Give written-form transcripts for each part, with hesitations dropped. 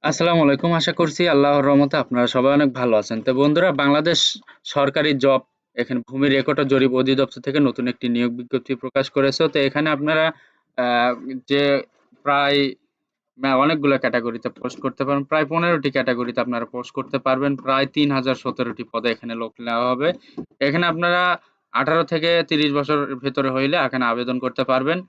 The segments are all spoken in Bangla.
আসসালামু আলাইকুম। আশা করছি আল্লাহর রহমতে আপনারা সবাই অনেক ভালো আছেন। তো বন্ধুরা, বাংলাদেশ সরকারি জব এখানে ভূমি রেকর্ড ও জরিপ অধিদপ্তর থেকে নতুন একটি নিয়োগ বিজ্ঞপ্তি প্রকাশ করেছে। তো এখানে আপনারা যে প্রায় অনেকগুলো ক্যাটাগরিতে পোস্ট করতে পারেন। প্রায় 15টি ক্যাটাগরিতে আপনারা পোস্ট করতে পারবেন। প্রায় 3017টি পদে এখানে লোক নেওয়া হবে। এখানে আপনারা 18 থেকে 30 বছরের ভেতরে হইলে এখানে আবেদন করতে পারবেন।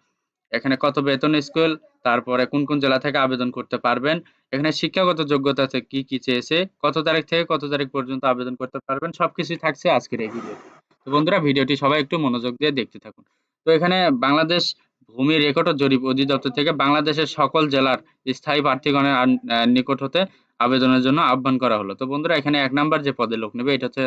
এখানে কত বেতন স্কেল, তারপরে কোন কোন জেলা থেকে আবেদন করতে পারবেন, এখানে শিক্ষাগত যোগ্যতা আছে কি কি চেয়েছে, কত তারিখ থেকে কত তারিখ পর্যন্ত আবেদন করতে পারবেন, সবকিছুই থাকছে আজকের এই ভিডিও। তো বন্ধুরা, ভিডিওটি সবাই একটু মনোযোগ দিয়ে দেখতে থাকুন। তো এখানে বাংলাদেশ ভূমি রেকর্ড ও জরিপ অধিদপ্তর থেকে বাংলাদেশের সকল জেলার স্থায়ী প্রার্থীগণের নিকট হতে আবেদনের জন্য আহ্বান করা হলো। তো বন্ধুরা, এখানে 1 নাম্বার যে পদে লোক নেবে এটা হচ্ছে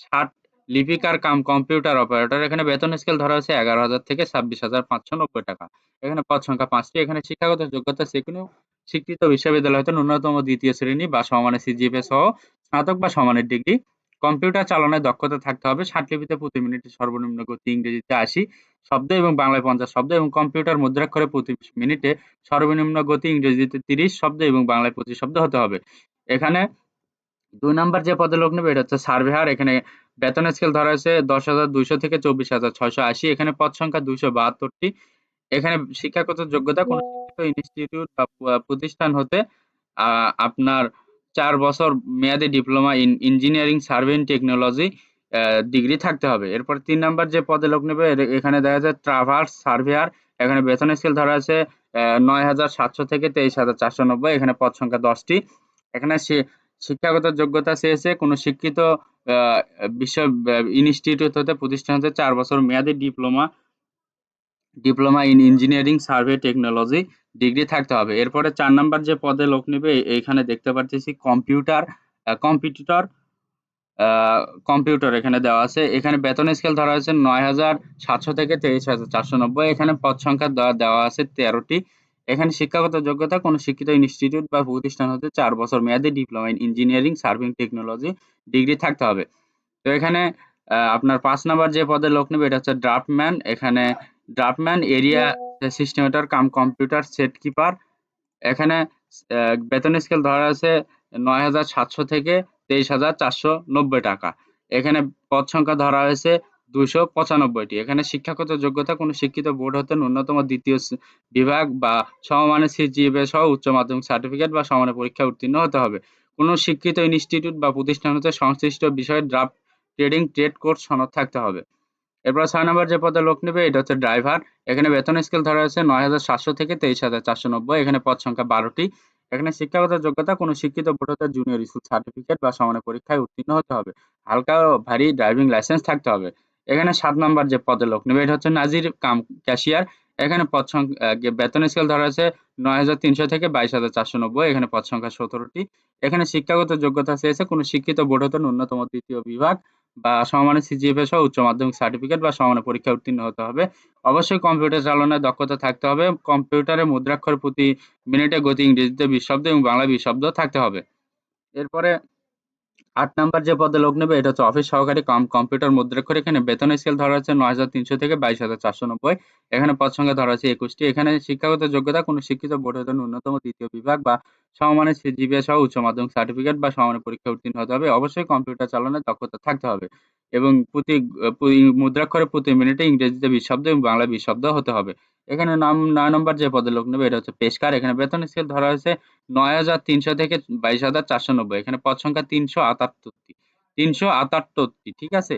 60 লিপিকার কাম কম্পিউটার অপারেটর। এখানে বেতন স্কেল ধরা হয়েছে 11,000 থেকে 26,590 টাকা। এখানে পদ সংখ্যা 5টি। এখানে শিক্ষাগত যোগ্যতা যেকোনো স্বীকৃত বিশ্ববিদ্যালয় হতে ন্যূনতম 2য় শ্রেণী বা সমমানের সিজিপিএ সহ স্নাতক বা সমানের ডিগ্রি। কম্পিউটার চালনায় দক্ষতা থাকতে হবে। ষাটলিপিতে প্রতি মিনিটে সর্বনিম্ন গতি ইংরেজিতে 80 শব্দ এবং বাংলায় 50 শব্দ এবং কম্পিউটার মুদ্রাক্ষরে প্রতি মিনিটে সর্বনিম্ন গতি ইংরেজিতে 30 শব্দ এবং বাংলায় 25 শব্দ হতে হবে। এখানে 2 নাম্বার যে পদে লোক নেবে এটা হচ্ছে সার্ভেয়ার। এখানে বেতন স্কেল ধরা হয়েছে 10,200 থেকে 24,680। এখানে পদ সংখ্যা 272টি। এখানে শিক্ষাগত যোগ্যতা কোন শিক্ষিত ইনস্টিটিউট বা প্রতিষ্ঠান হতে আপনার 4 বছর মেয়াদী diploma in engineering surveying technology degree থাকতে হবে। এরপর 3 নাম্বার যে পদে লোক নেবে এখানে দেখা যায় ট্রাভার্স সার্ভেয়ার। এখানে বেতন স্কেল ধরা আছে 9,700 থেকে 23,490। এখানে পদ সংখ্যা 10টি। এখানে শিক্ষাগত যোগ্যতা চেয়েছে কোন শিক্ষিত আ বিশ্ব ইনস্টিটিউট হতে প্রতিষ্ঠান হতে 4 বছর মেয়াদী diploma in engineering survey technology degree থাকতে হবে। এরপরে 4 নাম্বার যে পদে লোক নিবে এইখানে দেখতে পারতেছি কম্পিটিটর আ কম্পিউটার এখানে দেওয়া আছে। এখানে বেতন স্কেল ধরা হয়েছে 9,700 থেকে 23,490। এখানে পদ সংখ্যা দেওয়া আছে 13টি। এখানে শিক্ষাগত যোগ্যতা কোন শিক্ষিত ইনস্টিটিউট বা প্রতিষ্ঠান হতে 4 বছর মেয়াদী diploma in engineering serving technology degree থাকতে হবে। তো এখানে আপনার ৫ নাম্বার যে পদে লোক নেবে এটা হচ্ছে ড্রাফটম্যান। এখানে ড্রাফটম্যান এরিয়া সিস্টেমেটর কাম কম্পিউটার সেট কিপার। এখানে বেতন স্কেল ধরা আছে ৯,৭০০ থেকে ২৩,৪৯০ টাকা। এখানে পদ সংখ্যা ধরা হয়েছে ২৯৫টি। এখানে শিক্ষাগত যোগ্যতা কোন শিক্ষিত বোর্ড হতে ন্যূনতম ২য় বিভাগ বা সমমানের সিজিপিএ সহ উচ্চ মাধ্যমিক সার্টিফিকেট বা সমানের পরীক্ষায় উত্তীর্ণ হতে হবে। কোন শিক্ষিত ইনস্টিটিউট বা প্রতিষ্ঠান হতে সংশ্লিষ্ট বিষয়ে ড্রাফট ট্রেড কোর্স সনদ থাকতে হবে। এরপর ৬ নাম্বার যে পদে লোক নেবে এটা হচ্ছে ড্রাইভার। এখানে বেতন স্কেল ধরা হয়েছে ৯,৭০০ থেকে ২৩,৪৯০। এখানে পদ সংখ্যা ১২টি। এখানে শিক্ষাগত যোগ্যতা কোন শিক্ষিত বোর্ড হতে জুনিয়র স্কুল সার্টিফিকেট বা সমানের পরীক্ষায় উত্তীর্ণ হতে হবে। হালকা ও ভারী ড্রাইভিং লাইসেন্স থাকতে হবে। এখানে ৭ নাম্বার যে পদে লোক নেবে এটা হচ্ছে নাজির কাম ক্যাশিয়ার। এখানে পদ বেতন স্কেল ধরা হয়েছে ৯,৩০০ থেকে ২২,৪৯০। এখানে পদ সংখ্যা ১৭টি। এখানে শিক্ষাগত যোগ্যতা চেয়েছে কোন শিক্ষিত বোর্ড হতে ন্যূনতম ২য় বিভাগ বা সমমানের সিজিপিএ সহ উচ্চ মাধ্যমিক সার্টিফিকেট বা সমানের পরীক্ষায় উত্তীর্ণ হতে হবে। অবশ্যই কম্পিউটার চালনায় দক্ষতা থাকতে হবে। কম্পিউটারে মুদ্রাক্ষর প্রতি মিনিটে গতি ইংরেজিতে ২০ শব্দ এবং বাংলায় ২০ শব্দ থাকতে হবে। এরপরে ৮ নাম্বার যে পদে লোক নেবে এটা হচ্ছে অফিস সহকারী কাম কম্পিউটার মুদ্রাক্ষর। এখানে বেতন স্কেল ধরা হচ্ছে ৯,৩০০ থেকে ২২,৪৯০। এখানে পদ সংখ্যা ধরা হচ্ছে ২১টি। এখানে শিক্ষাগত যোগ্যতা কোন শিক্ষিত বোর্ড হতে ন্যূনতম ২য় বিভাগ বা সমমানের সিজিপিএ সহ উচ্চ মাধ্যমিক সার্টিফিকেট বা সমানের পরীক্ষায় উত্তীর্ণ হতে হবে। অবশ্যই কম্পিউটার চালানোর দক্ষতা থাকতে হবে এবং মুদ্রাক্ষরে প্রতি মিনিটে ইংরেজিতে ২০ শব্দ এবং বাংলায় ২০ শব্দ হতে হবে। এখানে ৯ নম্বর যে পদে লোক নেবে এটা হচ্ছে পেশকার। এখানে বেতন স্কেল ধরা হয়েছে ৯,৩০০ থেকে ২২,৪৯০। এখানে পদ সংখ্যা ৩৭৮টি। ঠিক আছে?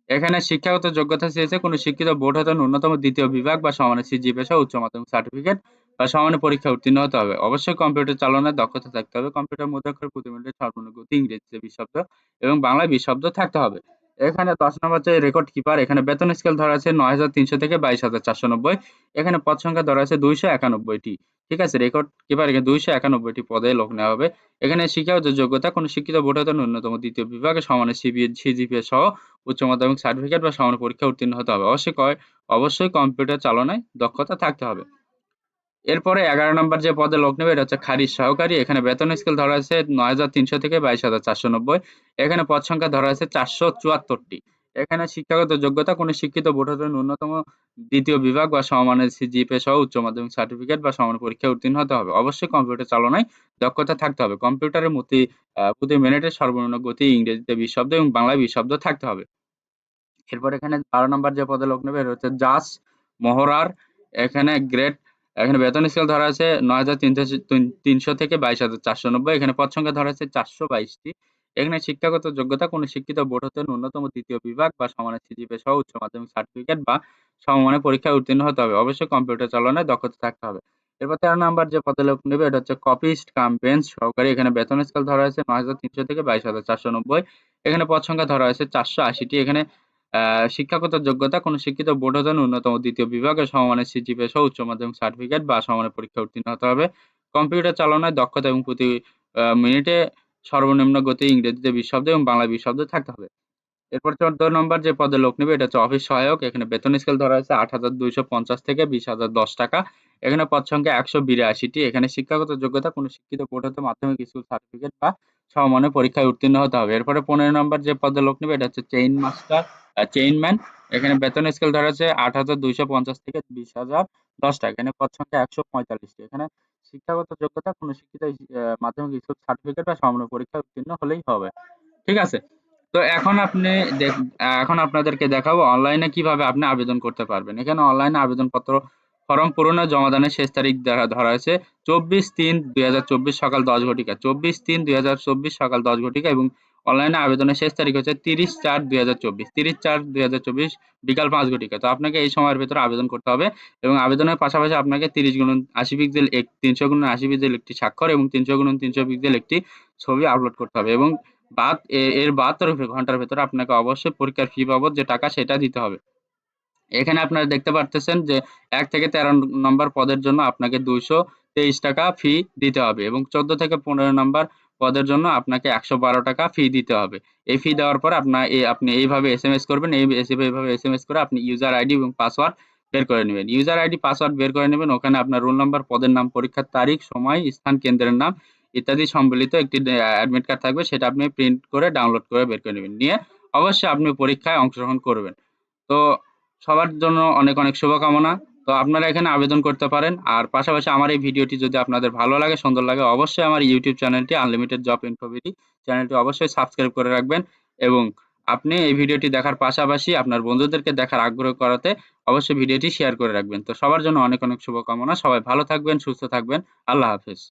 এখানে শিক্ষাগত যোগ্যতা চেয়েছে কোন শিক্ষিত বোর্ড হতে ন্যূনতম ২য় বিভাগ বা সমানের সিজিপিএ সহ উচ্চ মাধ্যমিক সার্টিফিকেট বা সমানের পরীক্ষায় উত্তীর্ণ হতে হবে। অবশ্যই কম্পিউটার চালনায় দক্ষতা থাকতে হবে। কম্পিউটার মুদ্রাক্ষর প্রতি মিনিটে সর্বনিম্ন গতি ইংরেজিতে ২০ শব্দ এবং বাংলায় ২০ শব্দ থাকতে হবে। এখানে ১০ নম্বর যে রেকর্ড কিপার। এখানে বেতন স্কেল ধরা আছে ৯,৩০০ থেকে ২২,৪৯০। এখানে পদ সংখ্যা ধরা আছে ২৯১টি। ঠিক আছে? রেকর্ড কিপার এখানে ২৯১টি পদে লোক নেওয়া হবে। এখানে শিক্ষাগত যোগ্যতা কোন শিক্ষিত বোর্ড হতে ন্যূনতম ২য় বিভাগে সমানের সিজিপিএ সহ উচ্চ মাধ্যমিক সার্টিফিকেট বা সমানের পরীক্ষায় উত্তীর্ণ হতে হবে। অবশ্যই কম্পিউটার চালনায় দক্ষতা থাকতে হবে। এরপরে ১১ নাম্বার যে পদে লোক নেবে এটা হচ্ছে খারিজ সহকারী। এখানে বেতন স্কেল ধরা আছে ৯,৩০০ থেকে ২২,৪৯০। এখানে পদ সংখ্যা ধরা আছে ৪৭৪টি। এখানে শিক্ষাগত যোগ্যতা কোনো শিক্ষিত বোর্ড হতে ন্যূনতম ২য় বিভাগ বা সমমানের জিপিএ সহ উচ্চ মাধ্যমিক সার্টিফিকেট বা সমান পরীক্ষায় উত্তীর্ণ হতে হবে। অবশ্যই কম্পিউটার চালনায় দক্ষতা থাকতে হবে। কম্পিউটারের প্রতি মিনিটে সর্বনিম্ন গতি ইংরেজিতে ২০ শব্দ এবং বাংলায় ২০ শব্দ থাকতে হবে। এরপর এখানে ১২ নম্বর যে পদে লোক নেবে এটা হচ্ছে জাজ, মহড়ার। এখানে গ্রেড এখানে বেতন স্কেল ধরা আছে ৯৩০০ থেকে ২২,৪৯০। এখানে পদ সংখ্যা ধরা আছে ৪২২ টি। এখানে শিক্ষাগত যোগ্যতা কোনো শিক্ষিত বোর্ড হতে ন্যূনতম ২য় বিভাগ বা সমানের সিজিপিএ সহ উচ্চ মাধ্যমিক সার্টিফিকেট বা সমমানের পরীক্ষায় উত্তীর্ণ হতে হবে। অবশ্যই কম্পিউটার চালনায় দক্ষতা থাকতে হবে। এরপর ১৩ নাম্বার যে পদে লোক নেবে এটা হচ্ছে কপিস্ট কাম বেঞ্চ সহকারী। এখানে বেতন স্কেল ধরা আছে ৯৩০০ থেকে ২২,৪৯০। এখানে পদ সংখ্যা ধরা হয়েছে ৪৮০ টি। এখানে শিক্ষাগত যোগ্যতা কোনো শিক্ষিত বোর্ড হতে ন্যূনতম ২য় বিভাগে সমমানের সিজিপিএ সহ উচ্চ মাধ্যমিক সার্টিফিকেট বা সমমানের পরীক্ষায় উত্তীর্ণ হতে হবে। কম্পিউটার চালনায় দক্ষতা এবং প্রতি মিনিটে সর্বনিম্ন গতি ইংরেজিতে ২০ শব্দ এবং বাংলায় ২০ শব্দ থাকতে হবে। এরপর ১৪ নম্বর যে পদে লোক নিবে এটা হচ্ছে অফিস সহায়ক। এখানে বেতন স্কেল ধরা হয়েছে ৮,২৫০ থেকে ২০,০১০ টাকা। এখানে পদ সংখ্যা ১৮২ টি। এখানে শিক্ষাগত যোগ্যতা কোনো শিক্ষিত বোর্ড হতে মাধ্যমিক স্কুল সার্টিফিকেট বা সমমানের পরীক্ষায় উত্তীর্ণ হতে হবে। এরপরে ১৫ নম্বর যে পদে লোক নিবে এটা হচ্ছে চেইন মাস্টার, চেইনম্যান। এখানে বেতন স্কেল ধরা হচ্ছে ৮,২৫০ থেকে ২০,০১০ টাকা। এখানে পদ সংখ্যা ১৪৫ টি। এখানে শিক্ষাগত যোগ্যতা কোনো শিক্ষিত মাধ্যমিক স্কুল সার্টিফিকেট বা সমমানের পরীক্ষায় উত্তীর্ণ হলেই হবে। ঠিক আছে? তো এখন আপনি দেখ এখন আপনাদেরকে দেখাবো অনলাইনে কিভাবে আপনি আবেদন করতে পারবেন। এখানে অনলাইনে আবেদনপত্র ফরম পূরণে জমাদানের শেষ তারিখ ধরা হয়েছে ২৪/৩/২০২৪ সকাল ১০ ঘটিকা। ২৪/৩/২০২৪ সকাল ১০ ঘটিকা এবং অনলাইনে আবেদনের শেষ তারিখ হচ্ছে ৩০/৪/২০২৪। ৩০/৪/২০২৪ বিকাল ৫ ঘটিকা। তো আপনাকে এই সময়ের ভেতরে আবেদন করতে হবে এবং আবেদনের পাশাপাশি আপনাকে ৩০x৮০ পিক্সেল ৩০০x৮০ পিক্সেল একটি স্বাক্ষর এবং ৩০০x৩০০ পিক্সেল একটি ছবি আপলোড করতে হবে এবং এর ৭২ ঘন্টার ভেতরে আপনাকে অবশ্যই পরীক্ষার ফি বাবদ যে টাকা সেটা দিতে হবে। এখানে আপনারা দেখতে পারতেছেন যে ১ থেকে ১৩ নম্বর পদের জন্য আপনাকে ৳২২৩ ফি দিতে হবে এবং ১৪ থেকে ১৫ নম্বর পদের জন্য আপনাকে ৳১১২ ফি দিতে হবে। এই ফি দেওয়ার পর আপনি এইভাবে এসএমএস করবেন। এইভাবে এসএমএস করে আপনি ইউজার আইডি এবং পাসওয়ার্ড বের করে নিবেন। ইউজার আইডি, পাসওয়ার্ড বের করে নিবেন। ওখানে আপনার রোল নাম্বার, পদের নাম, পরীক্ষার তারিখ, সময়, স্থান, কেন্দ্রের নাম ইত্যাদি সম্বলিত একটি অ্যাডমিট কার্ড থাকবে। সেটা আপনি প্রিন্ট করে ডাউনলোড করে বের করে নিবেন। নিয়ে অবশ্যই আপনি পরীক্ষায় অংশগ্রহণ করবেন। তো সবার জন্য অনেক, অনেক শুভকামনা। তো আপনারা এখানে আবেদন করতে পারেন। আর পাশাপাশি আমার এই ভিডিওটি যদি আপনাদের ভালো লাগে, সুন্দর লাগে অবশ্যই আমার ইউটিউব চ্যানেলটি আনলিমিটেড জব ইনফোবিডি চ্যানেলটি অবশ্যই সাবস্ক্রাইব করে রাখবেন এবং আপনি এই ভিডিওটি দেখার পাশাপাশি আপনার বন্ধুদেরকে দেখার আগ্রহ করাতে অবশ্যই ভিডিওটি শেয়ার করে রাখবেন। তো সবার জন্য অনেক, অনেক শুভকামনা। সবাই ভালো থাকবেন, সুস্থ থাকবেন। আল্লাহ হাফেজ।